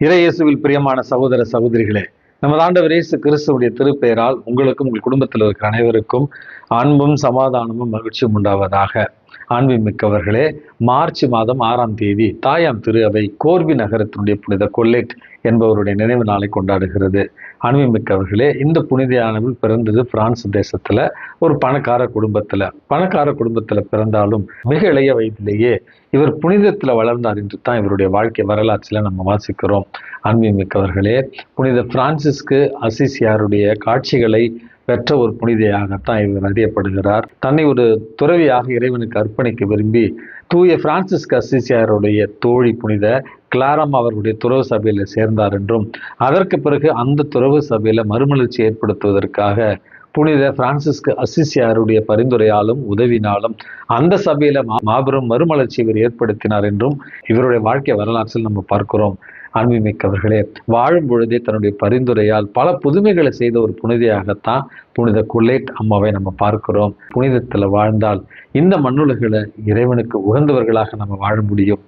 இறையேசுவில் பிரியமான சகோதர சகோதரிகளே, நமது ஆண்டவர் இயேசு கிறிஸ்துவுடைய திருப்பெயரால் உங்களுக்கும் உங்கள் குடும்பத்தில் இருக்கிற அனைவருக்கும் அன்பும் சமாதானமும் மகிழ்ச்சியும் உண்டாவதாக. மிக்கவர்களே, மார்ச் மாதம் 6ஆம் தேதி தாயாம் திரு அவை கோர்வி நகரத்தினுடைய புனித கொல்லேட் என்பவருடைய நினைவு நாளை கொண்டாடுகிறது. மிக்கவர்களே, இந்த புனிதையானவள் பிறந்தது பிரான்ஸ் தேசத்துல ஒரு பணக்கார குடும்பத்துல பிறந்தாலும் மிக இளைய வயதிலேயே இவர் புனிதத்துல வளர்ந்தார் என்று தான் இவருடைய வாழ்க்கை வரலாற்றில் நம்ம வாசிக்கிறோம். மிக்கவர்களே, புனித பிரான்சிஸ்கு அசிசியாருடைய காட்சிகளை பெற்ற ஒரு புனிதையாகத்தான் இவர் அறியப்படுகிறார். தன்னை ஒரு துறவியாக இறைவனுக்கு அர்ப்பணிக்க விரும்பி தூய பிரான்சிஸ்கு அசிசியாருடைய தோழி புனித கிளாரம் அவர்களுடைய துறவு சபையில சேர்ந்தார் என்றும், அதற்கு பிறகு அந்த துறவு சபையில மறுமலர்ச்சி ஏற்படுத்துவதற்காக புனித பிரான்சிஸ்கு அசிசியாருடைய பரிந்துரையாலும் உதவினாலும் அந்த சபையில மாபெரும் மறுமலர்ச்சி இவர் ஏற்படுத்தினார் என்றும் இவருடைய வாழ்க்கை வரலாற்றில் நம்ம பார்க்கிறோம். மிக்கவர்களே, வாழும் பொழுதே தன்னுடைய பரிந்துரையால் பல புதுமைகளை செய்த ஒரு புனிதையாகத்தான் புனித கொல்லேட் அம்மாவை நம்ம பார்க்கிறோம். புனிதத்துல வாழ்ந்தால் இந்த மண்ணுலகில இறைவனுக்கு உகந்தவர்களாக நம்ம வாழ முடியும்.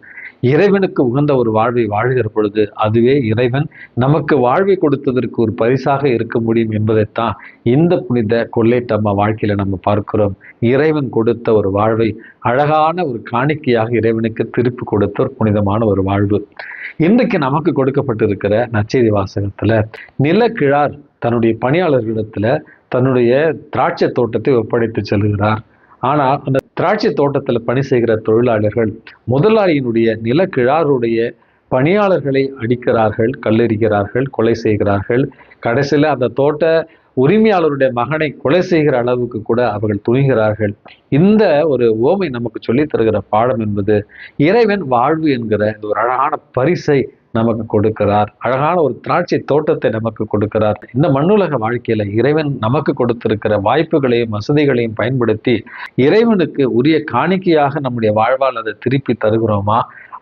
இறைவனுக்கு உகந்த ஒரு வாழ்வை வாழ்கிற பொழுது அதுவே இறைவன் நமக்கு வாழ்வை கொடுத்ததற்கு ஒரு பரிசாக இருக்க முடியும் என்பதைத்தான் இந்த புனித கொல்லேட் அம்மா வாழ்க்கையில நம்ம பார்க்கிறோம். இறைவன் கொடுத்த ஒரு வாழ்வை அழகான ஒரு காணிக்கையாக இறைவனுக்கு திருப்பி கொடுத்த ஒரு புனிதமான ஒரு வாழ்வு. இன்றைக்கு நமக்கு கொடுக்கப்பட்டிருக்கிற நற்செய்தி வாசகத்துல நிலக்கிழார் தன்னுடைய பணியாளர்களிடத்துல தன்னுடைய திராட்சை தோட்டத்தை ஒப்படைத்து செல்கிறார். ஆனால் அந்த திராட்சை தோட்டத்துல பணி செய்கிற தொழிலாளர்கள் முதலாளியினுடைய நிலக்கிழாருடைய பணியாளர்களை அடிக்கிறார்கள், கல்லெறிகிறார்கள், கொலை செய்கிறார்கள். கடைசியில அந்த தோட்ட உரிமையாளருடைய மகனை கொலை செய்கிற அளவுக்கு கூட அவர்கள் துணிகிறார்கள். இந்த ஒரு ஓமை நமக்கு சொல்லித் தருகிற பாடம் என்பது இறைவன் வாழ்வு என்கிற இந்த ஒரு அழகான பரிசை நமக்கு கொடுக்கிறார். அழகான ஒரு திராட்சை தோட்டத்தை நமக்கு கொடுக்கிறார். இந்த மண்ணுலக வாழ்க்கையில இறைவன் நமக்கு கொடுத்திருக்கிற வாய்ப்புகளையும் வசதிகளையும் பயன்படுத்தி இறைவனுக்கு உரிய காணிக்கையாக நம்முடைய வாழ்வால் அதை திருப்பி தருகிறோமா,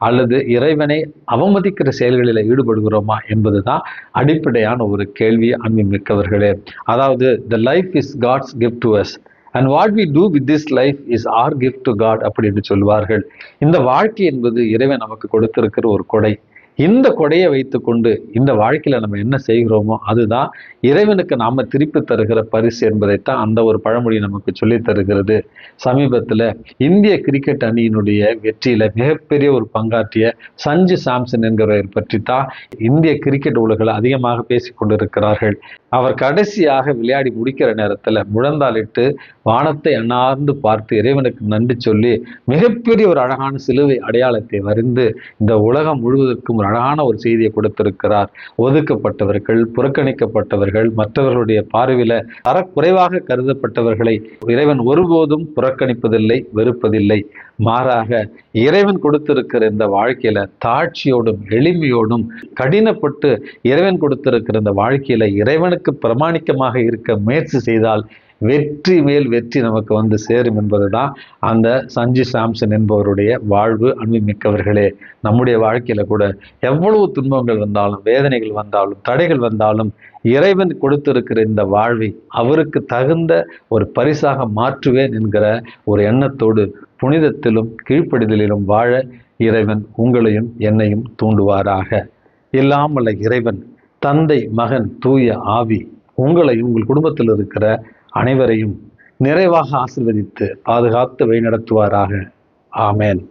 அல்லது இறைவனை அவமதிக்கிற செயல்களில் ஈடுபடுகிறோமா என்பதுதான் அடிப்படையான ஒரு கேள்வி. மிக்கவர்களே, அதாவது the life is God's gift to us and what we do with this life is our gift to God அப்படின்னு சொல்வார்கள். இந்த வாழ்க்கை என்பது இறைவன் நமக்கு கொடுத்திருக்கிற ஒரு கொடை. இந்த கொடையை வைத்துக்கொண்டு இந்த வாழ்க்கையில நம்ம என்ன செய்கிறோமோ அதுதான் இறைவனுக்கு நாம திருப்பி தருகிற பரிசு என்பதைத்தான் அந்த ஒரு பழமொழி நமக்கு சொல்லி தருகிறது. சமீபத்துல இந்திய கிரிக்கெட் அணியினுடைய வெற்றியில மிகப்பெரிய ஒரு பங்காற்றிய சஞ்சு சாம்சன் என்கிறவர் பற்றி தான் இந்திய கிரிக்கெட் உலகில் அதிகமாக பேசிக் கொண்டிருக்கிறார்கள். அவர் கடைசியாக விளையாடி முடிக்கிற நேரத்துல முழந்தாளிட்டு வானத்தை அண்ணார்ந்து பார்த்து இறைவனுக்கு நன்றி சொல்லி மிகப்பெரிய ஒரு அழகான சிலுவை அடையாளத்தை வரைந்து இந்த உலகம் முழுவதற்கும் ஒரு அழகான ஒரு செய்தியை கொடுத்திருக்கிறார். ஒதுக்கப்பட்டவர்கள், புறக்கணிக்கப்பட்டவர்கள், மற்றவர்களுடைய பார்வையில தரக்குறைவாக கருதப்பட்டவர்களை இறைவன் ஒருபோதும் புறக்கணிப்பதில்லை, வெறுப்பதில்லை. மாறாக இறைவன் கொடுத்திருக்கிற இந்த வாழ்க்கையில தாட்சியோடும் எளிமையோடும் கடினப்பட்டு இறைவன் கொடுத்திருக்கிற இந்த வாழ்க்கையில இறைவனுக்கு பிரமாணிக்கமாக இருக்க முயற்சி செய்தால் வெற்றி மேல் வெற்றி நமக்கு வந்து சேரும் என்பதுதான் அந்த சஞ்சு சாம்சன் என்பவருடைய வாழ்வு. மிக்கவர்களே, நம்முடைய வாழ்க்கையில கூட எவ்வளவு துன்பங்கள் வந்தாலும், வேதனைகள் வந்தாலும், தடைகள் வந்தாலும் இறைவன் கொடுத்திருக்கிற இந்த வாழ்வை அவருக்கு தகுந்த ஒரு பரிசாக மாற்றுவேன் என்கிற ஒரு எண்ணத்தோடு புனிதத்திலும் கீழ்ப்படிதலிலும் வாழ இறைவன் உங்களையும் என்னையும் தூண்டுவாராக. இல்லாமல்ல இறைவன் தந்தை, மகன், தூய ஆவி உங்களையும் உங்கள் குடும்பத்தில் இருக்கிற அனைவரையும் நிறைவாக ஆசீர்வதித்து பாதுகாத்து வழிநடத்துவாராக. ஆமேன்.